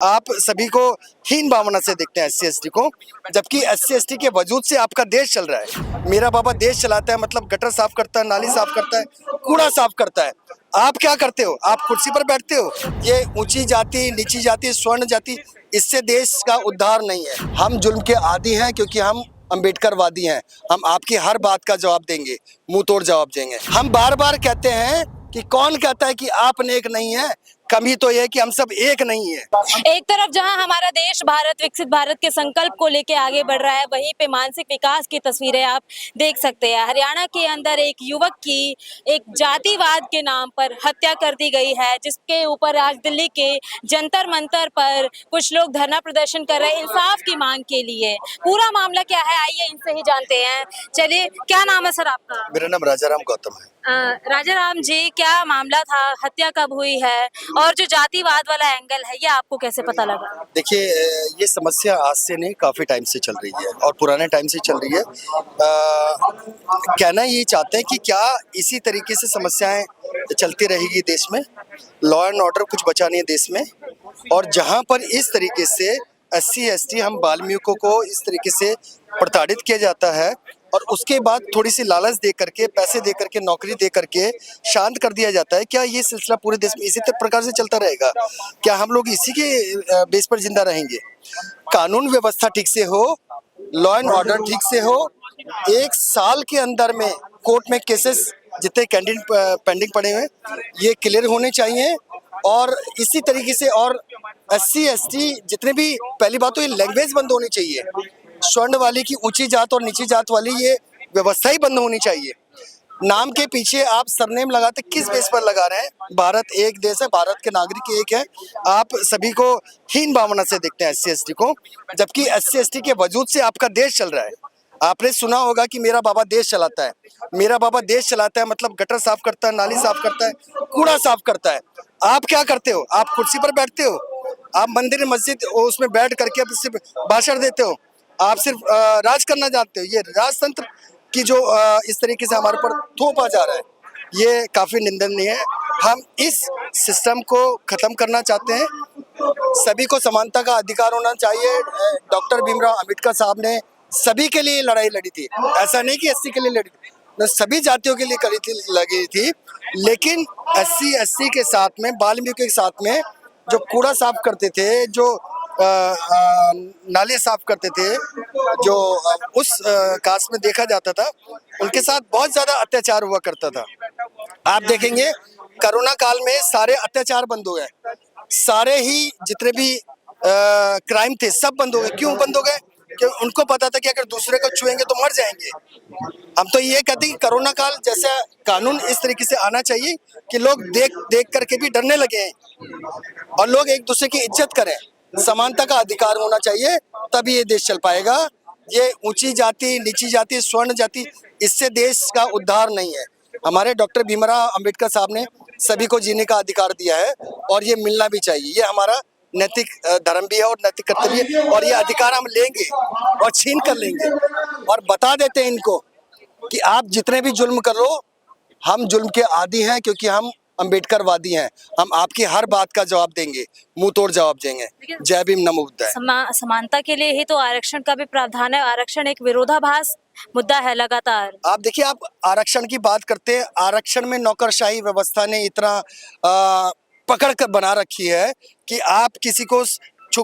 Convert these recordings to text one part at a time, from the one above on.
आप सभी को हीन भावना से देखते हैं एससी एसटी को, जबकि एससी एसटी के वजूद से आपका देश चल रहा है। मेरा बाबा देश चलाता है, मतलब गटर साफ करता है, नाली साफ करता है, कूड़ा साफ करता है। आप क्या करते हो? आप कुर्सी पर बैठते हो। ये ऊंची जाति, नीची जाति, स्वर्ण जाति, इससे देश का उद्धार नहीं है। हम जुल्म के आदी हैं क्योंकि हम अम्बेडकरवादी हैं। हम आपकी हर बात का जवाब देंगे, मुंह तोड़ जवाब देंगे। हम बार बार कहते हैं कि कौन कहता है कि आप नेक नहीं है, कमी तो यह है कि हम सब एक नहीं है। एक तरफ जहां हमारा देश भारत विकसित भारत के संकल्प को लेके आगे बढ़ रहा है, वहीं पे मानसिक विकास की तस्वीरें आप देख सकते हैं। हरियाणा के अंदर एक युवक की एक जातिवाद के नाम पर हत्या कर दी गई है, जिसके ऊपर आज दिल्ली के जंतर मंतर पर कुछ लोग धरना प्रदर्शन कर रहे हैं इंसाफ की मांग के लिए। पूरा मामला क्या है, आइए इनसे ही जानते हैं। चलिए, क्या नाम है सर आपका? मेरा नाम राजाराम गौतम है। राजा राम जी, क्या मामला था, हत्या कब हुई है, और जो जातिवाद वाला एंगल है ये आपको कैसे पता लगा? देखिए, ये समस्या आज से नहीं, काफ़ी टाइम से चल रही है और पुराने टाइम से चल रही है। कहना ये चाहते हैं कि क्या इसी तरीके से समस्याएं चलती रहेगी देश में? लॉ एंड ऑर्डर कुछ बचा नहीं है देश में, और जहां पर इस तरीके से एससी एसटी हम बाल्मीकियों को इस तरीके से प्रताड़ित किया जाता है और उसके बाद थोड़ी सी लालच दे करके, पैसे दे करके, नौकरी दे करके शांत कर दिया जाता है। क्या ये सिलसिला पूरे देश में इसी प्रकार से चलता रहेगा? क्या हम लोग इसी के बेस पर जिंदा रहेंगे? कानून व्यवस्था ठीक से हो, लॉ एंड ऑर्डर ठीक से हो, एक साल के अंदर में कोर्ट में केसेस जितने कैंडिडेट पेंडिंग पड़े हुए ये क्लियर होने चाहिए। और इसी तरीके से और एससी एसटी जितने भी, पहली बात तो ये लैंग्वेज बंद होनी चाहिए। स्वर्ण वाली की ऊंची जात और नीची जात वाली ये व्यवस्था ही बंद होनी चाहिए। नाम के पीछे आप सरनेम लगाते किस बेस पर लगा रहे हैं? भारत एक देश है, भारत के नागरिक एक है। आप सभी को हीन भावना से देखते हैं एससी एसटी को, जबकि एससी एसटी के वजूद से आपका देश चल रहा है। आपने सुना होगा कि मेरा बाबा देश चलाता है। मेरा बाबा देश चलाता है मतलब गटर साफ करता है, नाली साफ करता है, कूड़ा साफ करता है। आप क्या करते हो? आप कुर्सी पर बैठते हो। आप मंदिर मस्जिद उसमें बैठ करके आप सिर्फ भाषण देते हो। आप सिर्फ राज करना जानते हो। ये राजतंत्र की जो इस तरीके से हमारे पर थोपा जा रहा है, ये काफी निंदनीय है। हम इस सिस्टम को खत्म करना चाहते हैं। सभी को समानता का अधिकार होना चाहिए। डॉक्टर भीमराव अंबेडकर साहब ने सभी के लिए लड़ाई लड़ी थी। ऐसा नहीं कि एससी के लिए लड़ी थी, सभी जातियों के लिए लगी थी। लेकिन एससी एससी के साथ में, बाल्मीकियों के साथ में जो कूड़ा साफ करते थे, जो नाले साफ करते थे, जो उस कास्ट में देखा जाता था, उनके साथ बहुत ज्यादा अत्याचार हुआ करता था। आप देखेंगे कोरोना काल में सारे अत्याचार बंद हो गए, सारे ही जितने भी क्राइम थे सब बंद हो गए। क्यों बंद हो गए? क्योंकि उनको पता था कि अगर दूसरे को छुएंगे तो मर जाएंगे। हम तो ये कहते हैं कि कोरोना काल जैसा कानून इस तरीके से आना चाहिए कि लोग देख देख करके भी डरने लगे हैं और लोग एक दूसरे की इज्जत करें। समानता का अधिकार होना चाहिए, तभी ये देश चल पाएगा। ये ऊंची जाति, नीची जाति, स्वर्ण जाति, इससे देश का उद्धार नहीं है। हमारे डॉक्टर भीमराव अंबेडकर साहब ने सभी को जीने का अधिकार दिया है और ये मिलना भी चाहिए। ये हमारा नैतिक धर्म भी है और नैतिक कर्तव्य भी है, और ये अधिकार हम लेंगे और छीन कर लेंगे और बता देते हैं इनको कि आप जितने भी जुल्म करो, हम जुल्म के आदी हैं क्योंकि हम अम्बेडकरवादी हैं। हम आपकी हर बात का जवाब देंगे, मुंह तोड़ जवाब देंगे। जय भीम, नमो बुद्धाय। समानता के लिए ही तो आरक्षण का भी प्रावधान है। आरक्षण एक विरोधाभास मुद्दा है लगातार। आप देखिए, आप आरक्षण की बात करते हैं, आरक्षण में नौकरशाही व्यवस्था ने इतना पकड़ कर बना रखी है कि आप किसी को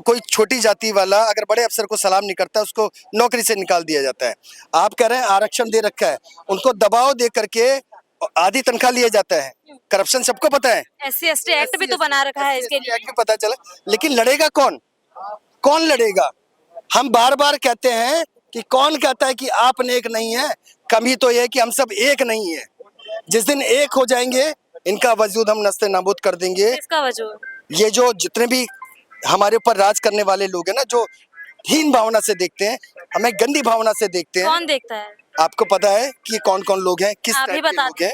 कोई छोटी जाति वाला अगर बड़े अफसर को सलाम नहीं करता, उसको नौकरी से निकाल दिया जाता है। आप कह रहे हैं आरक्षण दे रखा है, उनको दबाव दे करके आधी तनख्वाह लिया जाता है। करप्शन सबको पता है। एससी एसटी एक्ट भी तो बना रखा है इसके लिए। एक्ट भी पता चला, लेकिन लड़ेगा कौन? कौन लड़ेगा? हम बार बार कहते हैं कि कौन कहता है कि आप नेक नहीं है, कमी तो यह है कि हम सब एक नहीं है। जिस दिन एक हो जाएंगे, इनका वजूद हम नस्ते नाबूद कर देंगे। इसका वजूद ये जो जितने भी हमारे ऊपर राज करने वाले लोग हैं ना, जो हीन भावना से देखते हैं, हमें गंदी भावना से देखते हैं। कौन देखता है? आपको पता है कि कौन कौन लोग हैं, किस आप ही टाइप के बता लोग हैं?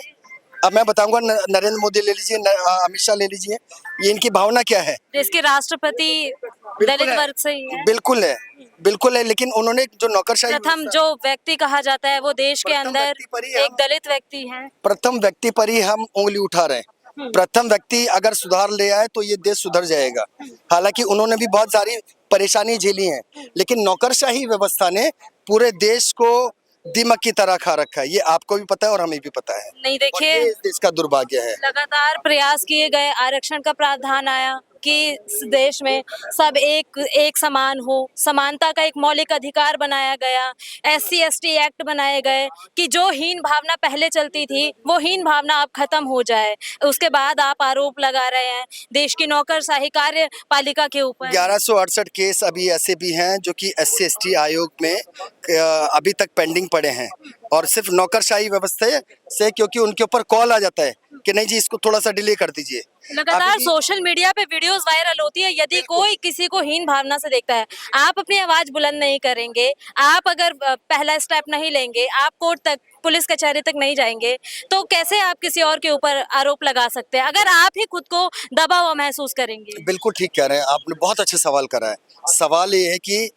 अब मैं बताऊंगा। नरेंद्र मोदी ले लीजिए, अमित शाह ले लीजिए, ये इनकी भावना क्या है? इसके राष्ट्रपति दलित वर्ग से ही है। बिल्कुल है, बिल्कुल है। लेकिन उन्होंने जो नौकरशाही, प्रथम जो व्यक्ति कहा जाता है वो देश के अंदर एक दलित व्यक्ति है। प्रथम व्यक्ति पर ही हम उंगली उठा रहे हैं। प्रथम व्यक्ति अगर सुधार ले आए तो ये देश सुधर जाएगा। हालांकि उन्होंने भी बहुत सारी परेशानी झेली हैं, लेकिन नौकरशाही व्यवस्था ने पूरे देश को दीमक की तरह खा रखा है। ये आपको भी पता है और हमें भी पता है। नहीं और देखिए, ये इस देश का दुर्भाग्य है। लगातार प्रयास किए गए, आरक्षण का प्रावधान आया कि इस देश में सब एक समान हो, समानता का एक मौलिक अधिकार बनाया गया, SC/ST एक्ट बनाए गए कि जो हीन भावना पहले चलती थी वो हीन भावना अब खत्म हो जाए। उसके बाद आप आरोप लगा रहे हैं देश की नौकरशाही कार्यपालिका के ऊपर। 1168 केस अभी ऐसे भी हैं जो कि SC/ST आयोग में अभी तक पेंडिंग पड़े हैं, और सिर्फ नौकरशाही व्यवस्था से, क्योंकि उनके ऊपर कॉल आ जाता है कि नहीं जी इसको थोड़ा सा डिले कर दीजिए। लगातार सोशल मीडिया पे वीडियोस वायरल होती है, यदि कोई किसी को हीन भावना से देखता है, आप अपनी आवाज बुलंद नहीं करेंगे, आप अगर पहला स्टेप नहीं लेंगे, आप कोर्ट तक, पुलिस कचहरी तक नहीं जाएंगे, तो कैसे आप किसी और के ऊपर आरोप लगा सकते हैं अगर आप ही खुद को दबा हुआ महसूस करेंगे? बिल्कुल ठीक कह रहे हैं, आपने बहुत अच्छा सवाल करा है। सवाल ये है कि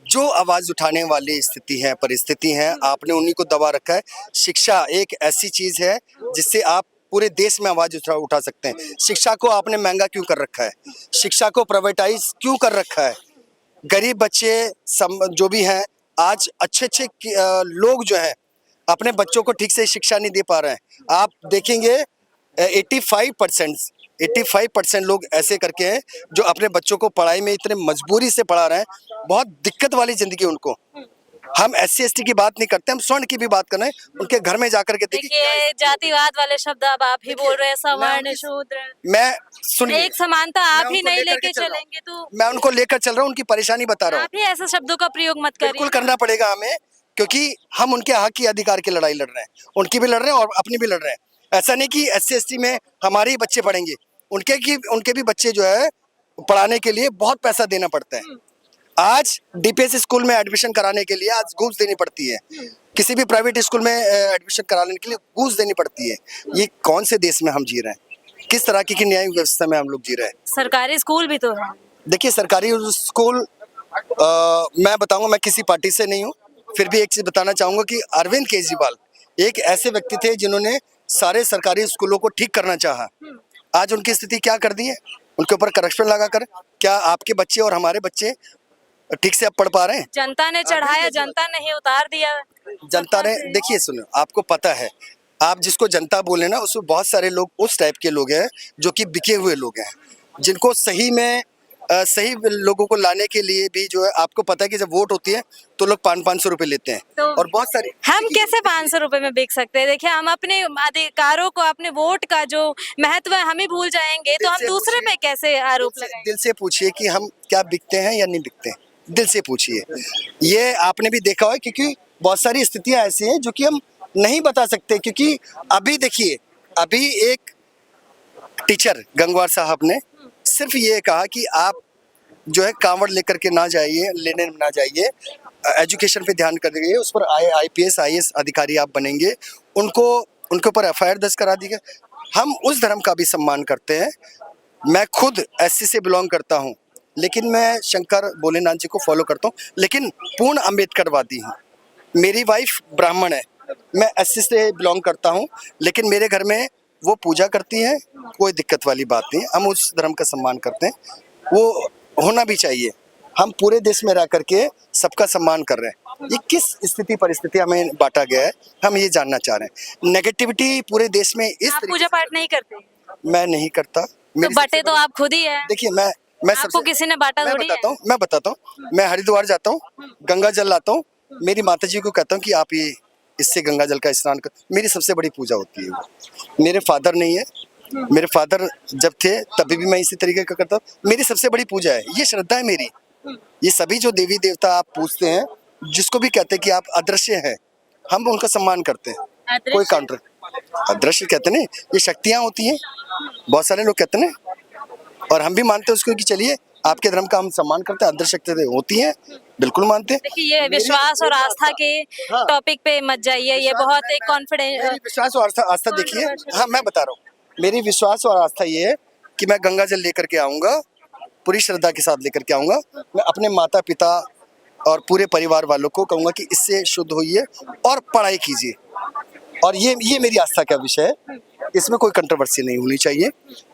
जो आवाज उठाने वाली स्थिति है, परिस्थिति है, आपने उन्हीं को दबा रखा है। शिक्षा एक ऐसी चीज है जिससे आप पूरे देश में आवाज उठा सकते हैं। शिक्षा को आपने महंगा क्यों कर रखा है? शिक्षा को प्राइवेटाइज क्यों कर रखा है? गरीब बच्चे जो भी हैं आज अच्छे लोग जो हैं अपने बच्चों को ठीक से शिक्षा नहीं दे पा रहे हैं। आप देखेंगे 85% लोग ऐसे करके हैं जो अपने बच्चों को पढ़ाई में इतने मजबूरी से पढ़ा रहे हैं। बहुत दिक्कत वाली जिंदगी उनको। हम SC/ST की बात नहीं करते, हम स्वर्ण की भी बात कर रहे हैं। उनके घर में जाकर के देखिए, जातिवाद वाले शब्द अब आप ही बोल रहे हैं, सवर्ण शूद्र। मैं सुनिए, एक समानता आप ही नहीं लेके चलेंगे तो मैं उनको लेकर चल रहा हूँ, उनकी परेशानी बता रहा हूँ। आप ही ऐसे शब्दों का प्रयोग मत करिए। बिल्कुल करना पड़ेगा हमें, क्योंकि हम उनके हक की अधिकार की लड़ाई लड़ रहे हैं, उनकी भी लड़ रहे हैं और अपनी भी लड़ रहे हैं। ऐसा नहीं कि SC/ST में हमारे ही बच्चे पढ़ेंगे, उनके भी बच्चे जो है पढ़ाने के लिए बहुत पैसा देना पड़ता है। आज DPS स्कूल में एडमिशन कराने के लिए आज घूस देनी पड़ती है, किसी भी प्राइवेट स्कूल में एडमिशन कराने के लिए घूस देनी पड़ती है। ये कौन से देश में हम जी रहे हैं? किस तरह की न्याय व्यवस्था में हम लोग जी रहे हैं? सरकारी स्कूल भी तो है। देखिए, सरकारी स्कूल मैं बताऊंगा, मैं किसी पार्टी से नहीं हूँ, फिर भी एक चीज बताना चाहूंगा कि अरविंद केजरीवाल एक ऐसे व्यक्ति थे जिन्होंने सारे सरकारी स्कूलों को ठीक करना चाहा। आज उनकी स्थिति क्या कर दी है? उनके ऊपर करप्शन लगा कर क्या आपके बच्चे और हमारे बच्चे ठीक से अब पढ़ पा रहे हैं? जनता ने चढ़ाया, जनता ने ही उतार दिया। जनता ने, देखिए सुनो, आपको पता है, आप जिसको जनता बोले ना, उसमें बहुत सारे लोग उस टाइप के लोग हैं जो कि बिके हुए लोग हैं, जिनको सही में सही लोगों को लाने के लिए भी जो है, आपको पता है कि जब वोट होती है तो लोग 500-500 रुपए लेते हैं। तो और बहुत सारे, हम कैसे 500 रुपए में बिक सकते हैं? देखिए, हम अपने अधिकारों को, अपने वोट का जो महत्व है हम ही भूल जाएंगे, तो हम दूसरे पे कैसे आरोप लगाएंगे? दिल से पूछिए कि हम क्या बिकते हैं या नहीं बिकते हैं, दिल से पूछिए। ये आपने भी देखा है, क्योंकि बहुत सारी स्थितियां ऐसी हैं जो कि हम नहीं बता सकते। क्योंकि अभी देखिए, अभी एक टीचर गंगवार साहब ने सिर्फ ये कहा कि आप जो है कांवड़ लेकर के ना जाइए, लेने ना जाइए, एजुकेशन पे ध्यान कर दीजिए, उस पर IPS IAS अधिकारी आप बनेंगे, उनके ऊपर FIR दर्ज करा दी गई। हम उस धर्म का भी सम्मान करते हैं। मैं खुद SC से बिलोंग करता हूँ, लेकिन मैं शंकर भोलेनाथ जी को फॉलो करता हूँ, लेकिन पूर्ण अम्बेडकरवादी हूँ। मेरी वाइफ ब्राह्मण है, मैं SC से बिलोंग करता हूँ, लेकिन मेरे घर में वो पूजा करती है, कोई दिक्कत वाली बात नहीं। हम उस धर्म का सम्मान करते हैं, वो होना भी चाहिए। हम पूरे देश में रह करके सबका सम्मान कर रहे हैं। ये किस स्थिति परिस्थिति हमें बांटा गया है, हम ये जानना चाह रहे हैं। नेगेटिविटी पूरे देश में इस आप पूजा पाठ नहीं करते? मैं नहीं करता। तो बटे तो आप खुद ही है। देखिए, मैं आपको किसी ने बांटा थोड़ी है। मैं बताता हूँ, मैं हरिद्वार जाता हूँ, गंगा जल लाता हूँ, मेरी माता जी को कहता हूँ कि आप ये इससे गंगा जल का स्नान कर। मेरी सबसे बड़ी पूजा होती है वो। मेरे फादर नहीं है, मेरे फादर जब थे तभी भी मैं इसी तरीके का करता हूँ। मेरी सबसे बड़ी पूजा है, ये श्रद्धा है मेरी। ये सभी जो देवी देवता आप पूछते हैं, जिसको भी कहते हैं कि आप अदृश्य हैं, हम उनका सम्मान करते हैं। कोई काउंटर अदृश्य कहते हैं, ये शक्तियाँ होती हैं, बहुत सारे लोग कहते हैं, और हम भी मानते हैं उसको कि चलिए आपके धर्म का हम सम्मान करते हैं। अदृश्य शक्तियाँ होती हैं, बिल्कुल मानते हैं। देखिए, ये विश्वास और आस्था के टॉपिक पे मत जाइए, ये बहुत एक कॉन्फिडेंस। विश्वास और आस्था देखिए, हाँ मैं बता रहा हूँ, मेरी विश्वास और आस्था ये है कि मैं गंगा जल लेकर के आऊँगा, पूरी श्रद्धा के साथ लेकर के आऊँगा। मैं अपने माता पिता और पूरे परिवार वालों को कहूँगा कि इससे शुद्ध होइए और पढ़ाई कीजिए। और ये मेरी आस्था का विषय है, इसमें कोई कंट्रोवर्सी नहीं होनी चाहिए।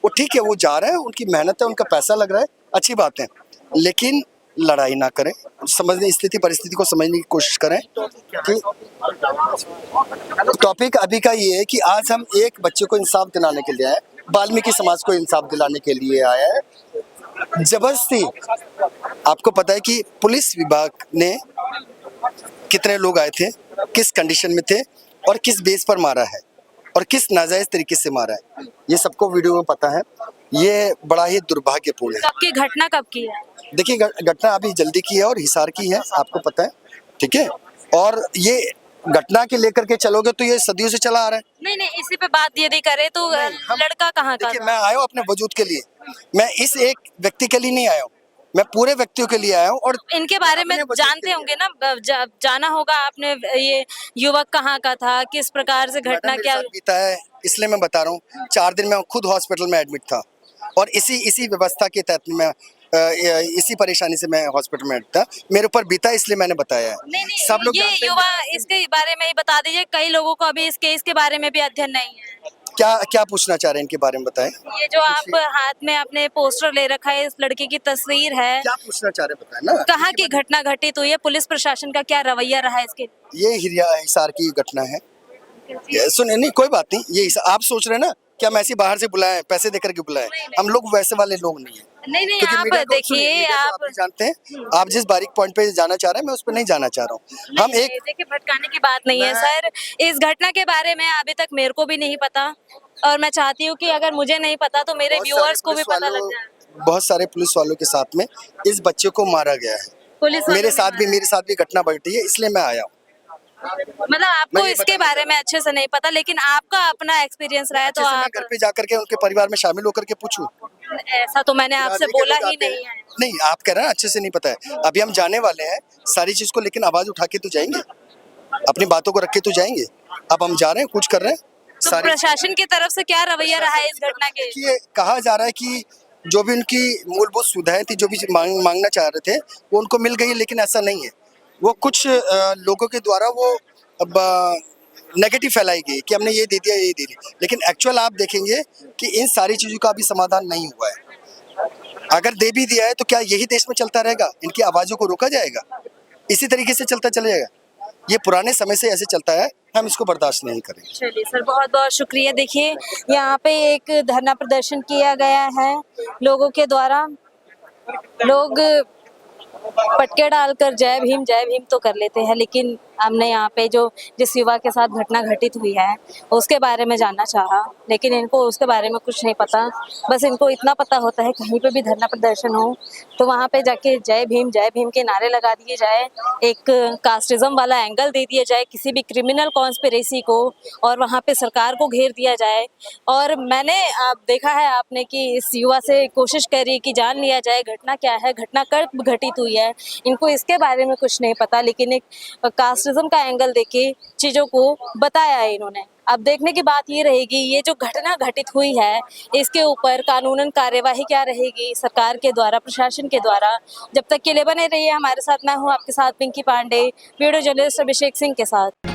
वो ठीक है, वो जा रहे हैं, उनकी मेहनत है, उनका पैसा लग रहा है, अच्छी बात है, लेकिन लड़ाई ना करें, समझने स्थिति परिस्थिति को समझने की कोशिश करें कि टॉपिक अभी का ये है कि आज हम एक बच्चे को इंसाफ दिलाने के लिए आए, वाल्मीकि समाज को इंसाफ दिलाने के लिए आया है। जबरदस्ती, आपको पता है कि पुलिस विभाग ने कितने लोग आए थे, किस कंडीशन में थे और किस बेस पर मारा है और किस नाजायज तरीके से मारा है, ये सबको वीडियो में पता है। ये बड़ा ही दुर्भाग्यपूर्ण है। कब की घटना कब की है? देखिए, घटना अभी जल्दी की है और हिसार की है, आपको पता है, ठीक है। और ये घटना के लेकर के चलोगे तो ये सदियों से चला आ रहा है। नहीं नहीं, इसी पे बात यदि करें तो लड़का कहाँ का देखिए, था? मैं आया हूँ अपने वजूद के लिए, मैं इस एक व्यक्ति के लिए नहीं आया हूँ, मैं पूरे व्यक्तियों के लिए आया हूँ। और इनके बारे में अपने वजूद जानते के लिए। होंगे ना, जाना होगा आपने, ये युवक कहाँ का था, किस प्रकार से मैडम, घटना मेरे क्या? साथ बीता है, इसलिए मैं बता रहा हूँ। 4 दिन मैं खुद हॉस्पिटल में एडमिट था और इसी व्यवस्था के तहत मैं इसी परेशानी से मैं हॉस्पिटल में था, मेरे ऊपर बीता, इसलिए मैंने बताया है। नहीं नहीं, सब लोग ये जानते हैं। युवा, इसके बारे में ही बता दीजिए, कई लोगों को अभी इस केस के बारे में भी अध्ययन नहीं है। क्या क्या पूछना चाह रहे हैं इनके बारे में, बताएं। ये जो आप हाथ में अपने पोस्टर ले रखा है, इस लड़के की तस्वीर है, क्या पूछना चाह रहे हैं, बताएं ना। कहाँ की घटना घटित हुई है, पुलिस प्रशासन का क्या रवैया रहा है इसके? ये हिसार की घटना है। सुनिए, नहीं कोई बात नहीं, ये आप सोच रहे हैं ना कि हम ऐसे बाहर से बुलाएं, पैसे देकर के बुलाएं, हम लोग वैसे वाले लोग नहीं हैं। नहीं नहीं, क्योंकि आप मीडिया को- सुनिए, देखिए, मीडिया को आप भी जानते हैं, आप जिस बारीक पॉइंट पे जाना चाह रहे हैं मैं उस पर नहीं जाना चाह रहा हूँ। हम एक देखिए, भटकाने की बात नहीं है मैं- सर। इस घटना के बारे में अभी तक मेरे को भी नहीं पता, और मैं चाहती हूँ कि अगर मुझे नहीं पता तो मेरे बहुत सारे व्यूअर्स को भी पुलिस पता लग वालों- जाए। बहुत सारे पुलिस वालों के साथ में इस बच्चे को मारा गया है। पुलिस वालों मेरे ने साथ भी घटना बढ़ी है, इसलिए मैं आया हूँ। मतलब आपको मैं ये इसके बताना बारे में अच्छे से नहीं पता, लेकिन आपका अपना एक्सपीरियंस रहा है तो अच्छे से मैं आप, घर पे जाकर के उनके परिवार में शामिल होकर के पूछूं। ऐसा तो मैंने आपसे देखे बोला लोग ही आते नहीं हैं। है। नहीं, आप कह रहे हैं अच्छे से नहीं पता है, अभी हम जाने वाले हैं सारी चीज को, लेकिन आवाज उठा के तो जाएंगे, अपनी बातों को रख के तो जाएंगे। अब हम जा रहे हैं, कुछ कर रहे हैं तो सारी। प्रशासन की तरफ से क्या रवैया रहा है इस घटना के? देखिए, कहा जा रहा है कि जो भी उनकी मूलभूत सुविधाएं थी, जो भी मांगना चाह रहे थे, वो उनको मिल गई, लेकिन ऐसा नहीं है। वो कुछ लोगों के द्वारा वो अब नेगेटिव फैलाई गई कि हमने ये दे दिया, ये दे दिया, लेकिन एक्चुअल आप देखेंगे कि इन सारी चीजों का अभी समाधान नहीं हुआ है। अगर दे भी दिया है तो क्या यही देश में चलता रहेगा? इनकी आवाजों को रोका जाएगा? इसी तरीके से चलता चलेगा? ये पुराने समय से ऐसे चलता है, हम इसको बर्दाश्त नहीं करेंगे। चलिए सर, बहुत बहुत शुक्रिया। देखिए, यहाँ पे एक धरना प्रदर्शन किया गया है लोगों के द्वारा। लोग पटके डालकर जय भीम तो कर लेते हैं, लेकिन हमने यहाँ पे जो जिस युवा के साथ घटना घटित हुई है उसके बारे में जानना चाहा, लेकिन इनको उसके बारे में कुछ नहीं पता। बस इनको इतना पता होता है कहीं पे भी धरना प्रदर्शन हो तो वहाँ पे जाके जय भीम के नारे लगा दिए जाए, एक कास्टिज्म वाला एंगल दे दिया जाए किसी भी क्रिमिनल कॉन्स्पिरेसी को, और वहाँ पे सरकार को घेर दिया जाए। और मैंने आप देखा है आपने कि इस युवा से कोशिश करी कि जान लिया जाए घटना क्या है, घटना कब घटित हुई है। इनको इसके बारे में कुछ नहीं पता, लेकिन एक कास्टिज्म का एंगल देके चीज़ों को बताया है इन्होंने। अब देखने की बात ये रहेगी, ये जो घटना घटित हुई है इसके ऊपर कानूनन कार्यवाही क्या रहेगी सरकार के द्वारा, प्रशासन के द्वारा। जब तक के लिए बने रहिए हमारे साथ। मैं हूँ आपके साथ पिंकी पांडे, वीडियो जर्नलिस्ट अभिषेक सिंह के साथ।